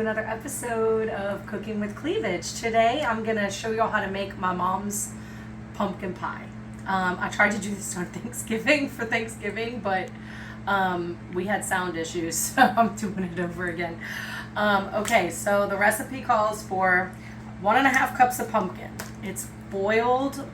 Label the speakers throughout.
Speaker 1: another episode of Cooking with Cleavage. Today I'm going to show y'all how to make my mom's pumpkin pie. I tried to do this on Thanksgiving, but we had sound issues, so I'm doing it over again. Okay, so the recipe calls for 1.5 cups of pumpkin. It's boiled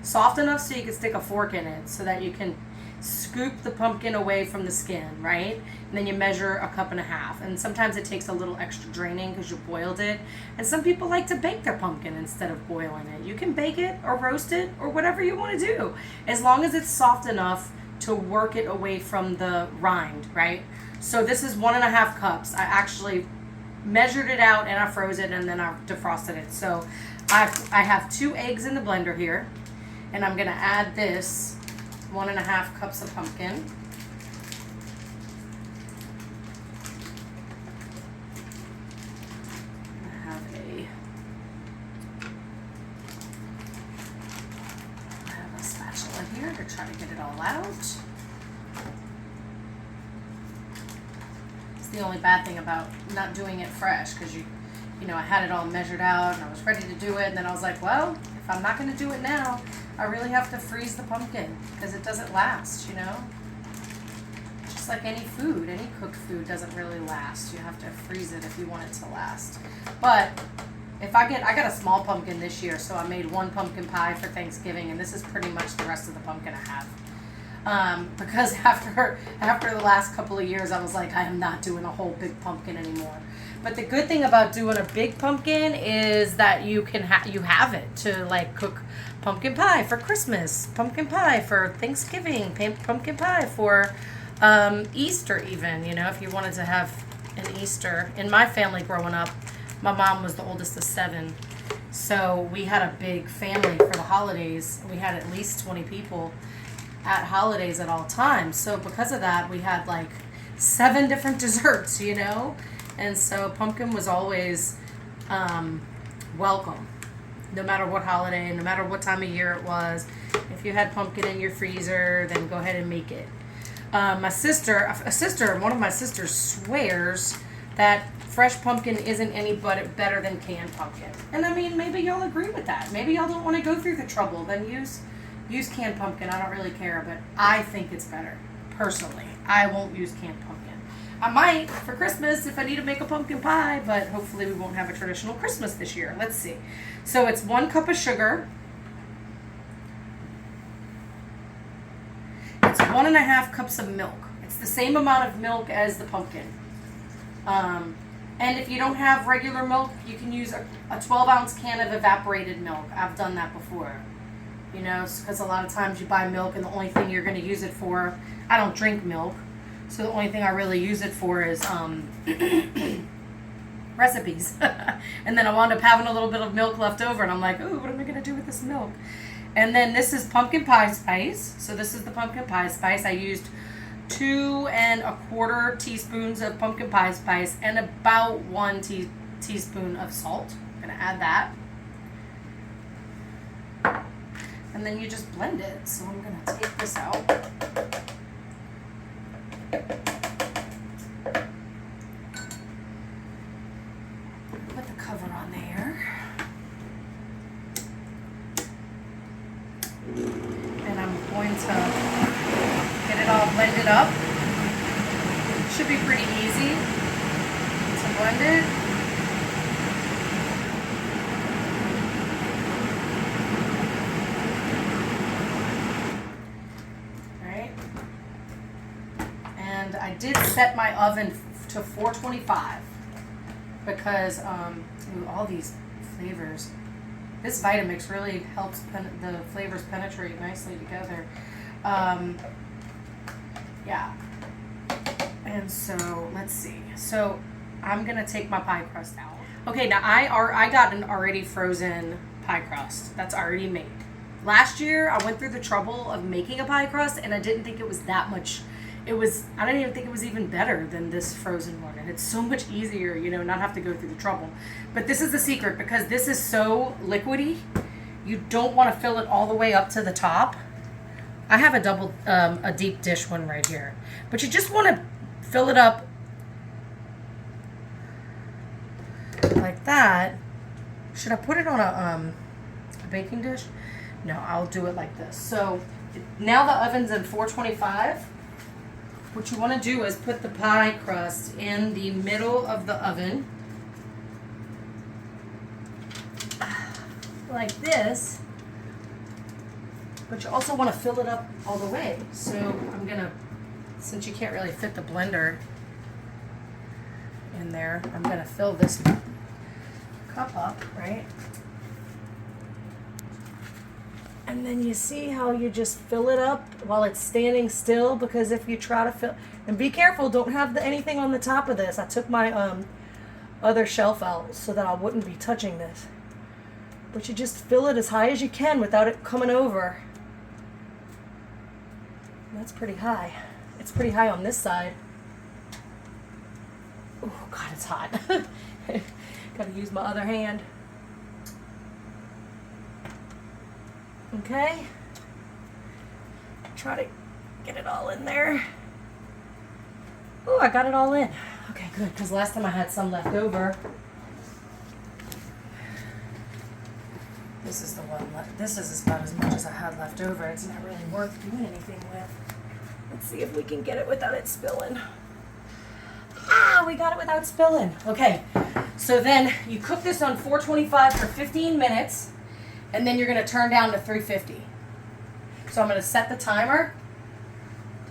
Speaker 1: soft enough so you can stick a fork in it so that you can scoop the pumpkin away from the skin, right? And then you measure 1.5 cups. And sometimes it takes a little extra draining because you boiled it. And some people like to bake their pumpkin instead of boiling it. You can bake it or roast it or whatever you want to do, as long as it's soft enough to work it away from the rind, right? So this is 1.5 cups. I actually measured it out and I froze it and then I defrosted it. So I have 2 eggs in the blender here, and I'm gonna add this 1.5 cups of pumpkin. I have a spatula here to try to get it all out. It's the only bad thing about not doing it fresh, because you know, I had it all measured out and I was ready to do it, and then I was like, well, if I'm not going to do it now, I really have to freeze the pumpkin because it doesn't last, you know? Just like any food, any cooked food doesn't really last. You have to freeze it if you want it to last. But if I got a small pumpkin this year, so I made 1 pumpkin pie for Thanksgiving, and this is pretty much the rest of the pumpkin I have. Because after the last couple of years, I was like, I am not doing a whole big pumpkin anymore. But the good thing about doing a big pumpkin is that you have it to like cook pumpkin pie for Christmas, pumpkin pie for Thanksgiving, pumpkin pie for Easter even, you know, if you wanted to have an Easter. In my family growing up, my mom was the oldest of 7. So we had a big family for the holidays. We had at least 20 people at holidays at all times. So because of that, we had like 7 different desserts, you know? And so pumpkin was always welcome, no matter what holiday, no matter what time of year it was. If you had pumpkin in your freezer, then go ahead and make it. One of my sisters swears that fresh pumpkin isn't any better than canned pumpkin. And I mean, maybe y'all agree with that. Maybe y'all don't want to go through the trouble. Then use canned pumpkin. I don't really care, but I think it's better. Personally, I won't use canned pumpkin. I might for Christmas if I need to make a pumpkin pie, but hopefully we won't have a traditional Christmas this year. Let's see. So it's 1 cup of sugar. It's 1.5 cups of milk. It's the same amount of milk as the pumpkin. And if you don't have regular milk, you can use a 12-ounce can of evaporated milk. I've done that before. You know, because a lot of times you buy milk and the only thing you're going to use it for, I don't drink milk, so the only thing I really use it for is recipes. And then I wound up having a little bit of milk left over, and I'm like, ooh, what am I going to do with this milk? And then this is pumpkin pie spice. So this is the pumpkin pie spice. I used 2.25 teaspoons of pumpkin pie spice and about 1 teaspoon of salt. I'm going to add that. And then you just blend it. So I'm going to take this out. Put the cover on there. And I'm going to get it all blended up. Should be pretty easy to blend it. I did set my oven to 425 because all these flavors. This Vitamix really helps the flavors penetrate nicely together. Yeah. And so let's see. So I'm gonna take my pie crust out. Okay, now I got an already frozen pie crust that's already made. Last year I went through the trouble of making a pie crust, and I didn't think it was that much. I didn't even think it was even better than this frozen one. And it's so much easier, you know, not have to go through the trouble. But this is the secret, because this is so liquidy, you don't want to fill it all the way up to the top. I have a deep dish one right here. But you just want to fill it up that, should I put it on a baking dish? No, I'll do it like this. So now the oven's in 425. What you want to do is put the pie crust in the middle of the oven, like this. But you also want to fill it up all the way. So I'm gonna, since you can't really fit the blender in there, I'm gonna fill this cup up, right? And then you see how you just fill it up while it's standing still, because if you try to fill, and be careful, don't have anything on the top of this. I took my other shelf out so that I wouldn't be touching this. But you just fill it as high as you can without it coming over. That's pretty high. It's pretty high on this side. Oh God, it's hot. Gotta use my other hand. Okay. Try to get it all in there. Oh, I got it all in. Okay, good, because last time I had some left over. This is the one left. This is about as much as I had left over. It's not really worth doing anything with. Let's see if we can get it without it spilling. Ah, we got it without spilling. Okay, so then you cook this on 425 for 15 minutes, and then you're going to turn down to 350. So I'm going to set the timer.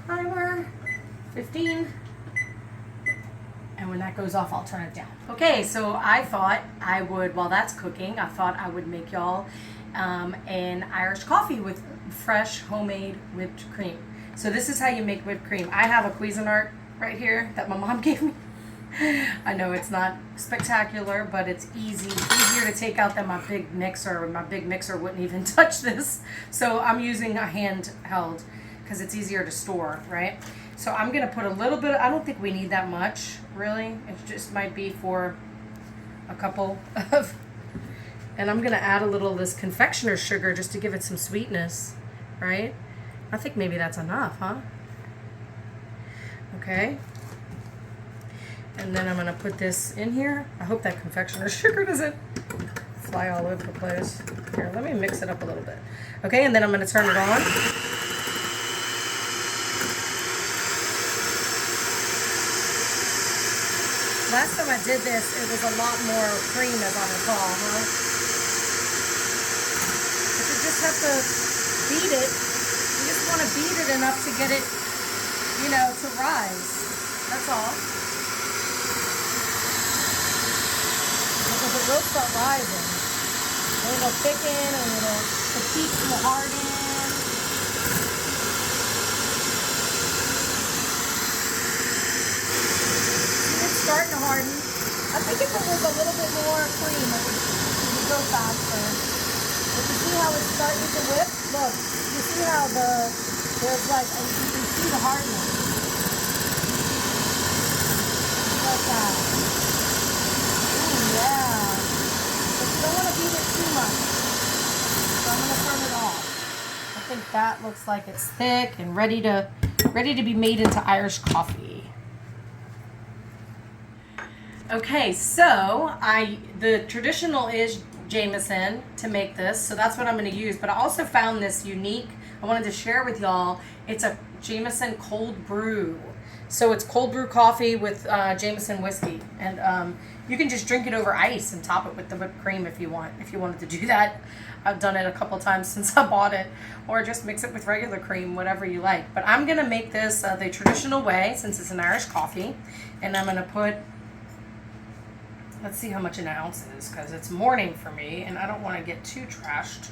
Speaker 1: Timer, 15. And when that goes off, I'll turn it down. Okay, so I thought I would, while that's cooking, I thought I would make y'all an Irish coffee with fresh homemade whipped cream. So this is how you make whipped cream. I have a Cuisinart right here that my mom gave me. I know it's not spectacular, but it's easier to take out than my big mixer. My big mixer wouldn't even touch this. So I'm using a handheld because it's easier to store, right? So I'm going to put a little bit, I don't think we need that much, really. It just might be for a couple of, and I'm going to add a little of this confectioner's sugar just to give it some sweetness, right? I think maybe that's enough, huh? Okay. And then I'm going to put this in here. I hope that confectioner's sugar doesn't fly all over the place. Here, let me mix it up a little bit. Okay, and then I'm going to turn it on. Last time I did this, it was a lot more cream, as I recall, huh? But you just have to beat it. You just want to beat it enough to get it, you know, to rise. That's all. Because it will start rising. And it'll thicken, and the peaks will harden. Starting to harden. I think if it was a little bit more cream, it would go faster. But you see how it's starting to whip? Look, you see how there's like, you can see the hardness. Like that. Ooh, yeah. But you don't want to beat it too much. So I'm going to turn it off. I think that looks like it's thick and ready to be made into Irish coffee. Okay, so the traditional is Jameson to make this, so that's what I'm going to use. But I also found this unique. I wanted to share with y'all. It's a Jameson cold brew. So it's cold brew coffee with Jameson whiskey, and you can just drink it over ice and top it with the whipped cream if you want. If you wanted to do that, I've done it a couple times since I bought it, or just mix it with regular cream, whatever you like. But I'm going to make this the traditional way since it's an Irish coffee, and I'm going to put. Let's see how much an ounce is, because it's morning for me, and I don't want to get too trashed.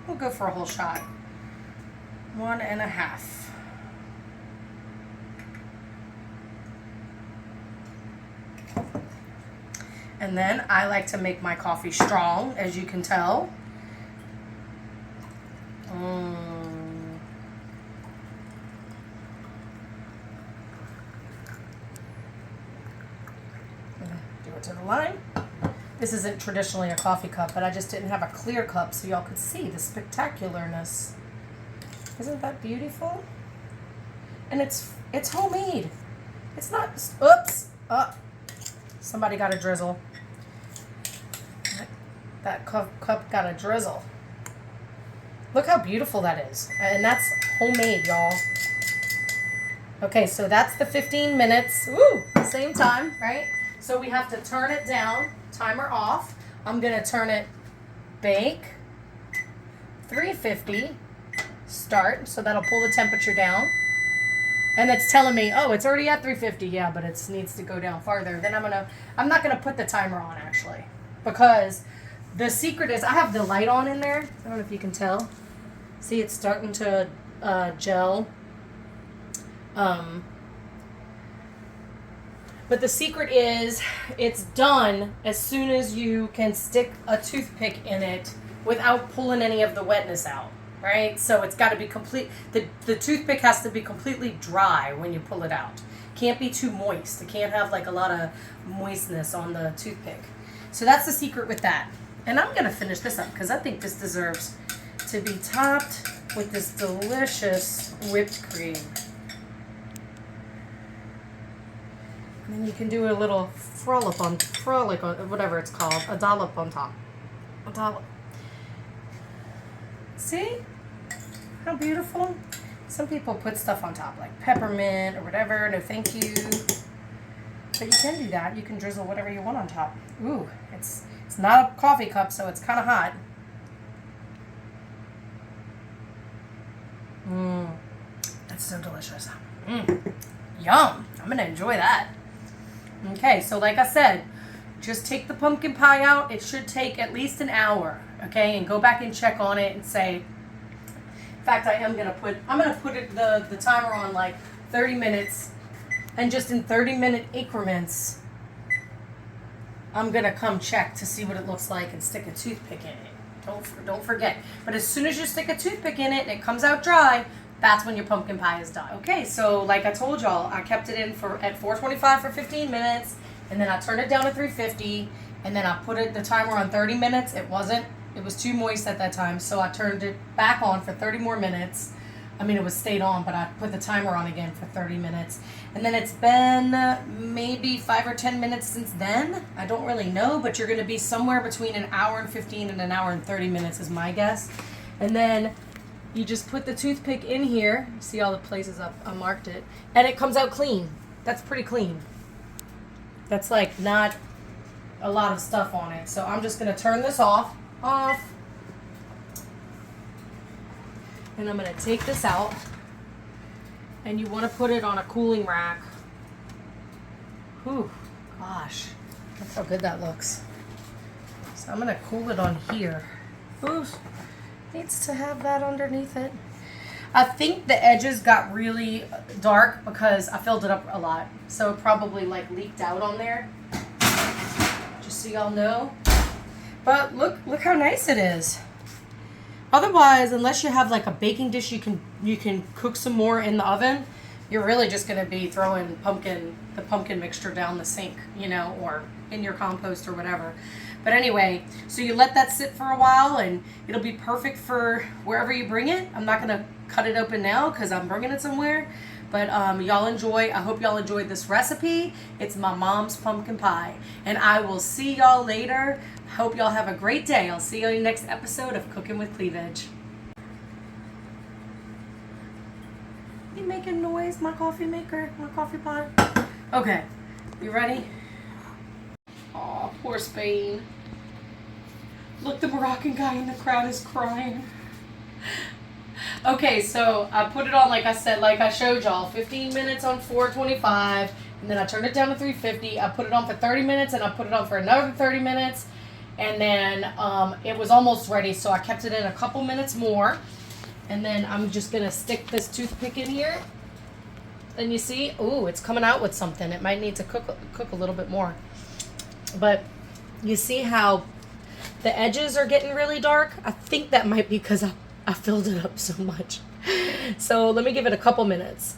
Speaker 1: We'll go for a whole shot. 1.5. And then I like to make my coffee strong, as you can tell. To the line. This isn't traditionally a coffee cup, but I just didn't have a clear cup so y'all could see the spectacularness. Isn't that beautiful? And it's homemade. It's not, oops, Somebody got a drizzle. That cup got a drizzle. Look how beautiful that is. And that's homemade, y'all. Okay, so that's the 15 minutes. Woo! Same time, right? So we have to turn it down. Timer off. I'm going to turn it bake. 350. Start. So that'll pull the temperature down. And it's telling me, oh, it's already at 350. Yeah, but it needs to go down farther. Then I'm not going to put the timer on, actually. Because the secret is, I have the light on in there. I don't know if you can tell. See, it's starting to gel. But the secret is, it's done as soon as you can stick a toothpick in it without pulling any of the wetness out, right? So it's got to be complete. The toothpick has to be completely dry when you pull it out. Can't be too moist. It can't have like a lot of moistness on the toothpick. So that's the secret with that. And I'm going to finish this up because I think this deserves to be topped with this delicious whipped cream. And then you can do a little frolic on whatever it's called, a dollop on top. A dollop. See? How beautiful? Some people put stuff on top like peppermint or whatever. No thank you. But you can do that. You can drizzle whatever you want on top. Ooh, it's not a coffee cup, so it's kind of hot. That's so delicious. Yum. I'm going to enjoy that. Okay, so like I said, just take the pumpkin pie out. It should take at least an hour, okay? And go back and check on it and say, in fact, I'm going to put the timer on like 30 minutes. And just in 30-minute increments, I'm going to come check to see what it looks like and stick a toothpick in it. Don't forget. But as soon as you stick a toothpick in it and it comes out dry, that's when your pumpkin pie is done. Okay, so like I told y'all, I kept it in at 425 for 15 minutes, and then I turned it down to 350, and then I put the timer on 30 minutes. It was too moist at that time, so I turned it back on for 30 more minutes. I mean, it was stayed on, but I put the timer on again for 30 minutes. And then it's been maybe 5 or 10 minutes since then. I don't really know, but you're going to be somewhere between an hour and 15 and an hour and 30 minutes is my guess. And then you just put the toothpick in here. See all the places I marked it. And it comes out clean. That's pretty clean. That's like not a lot of stuff on it. So I'm just going to turn this off. And I'm going to take this out. And you want to put it on a cooling rack. Whew, gosh. Look how good that looks. So I'm going to cool it on here. Ooh, needs to have that underneath it. I think the edges got really dark because I filled it up a lot. So it probably like leaked out on there. Just so y'all know. But look how nice it is. Otherwise, unless you have like a baking dish, you can cook some more in the oven. You're really just going to be throwing the pumpkin mixture down the sink, or in your compost or whatever. But anyway, so you let that sit for a while, and it'll be perfect for wherever you bring it. I'm not going to cut it open now because I'm bringing it somewhere. But y'all enjoy. I hope y'all enjoyed this recipe. It's my mom's pumpkin pie. And I will see y'all later. Hope y'all have a great day. I'll see you in the next episode of Cooking with Cleavage. You making noise, my coffee maker, my coffee pot? Okay, you ready? Aw, poor Spain. Look, the Moroccan guy in the crowd is crying. Okay, so I put it on, like I said, like I showed y'all, 15 minutes on 425, and then I turned it down to 350. I put it on for 30 minutes, and I put it on for another 30 minutes, and then it was almost ready, so I kept it in a couple minutes more, and then I'm just going to stick this toothpick in here, and you see, ooh, it's coming out with something. It might need to cook a little bit more, but you see how the edges are getting really dark? I think that might be because I filled it up so much. So let me give it a couple minutes.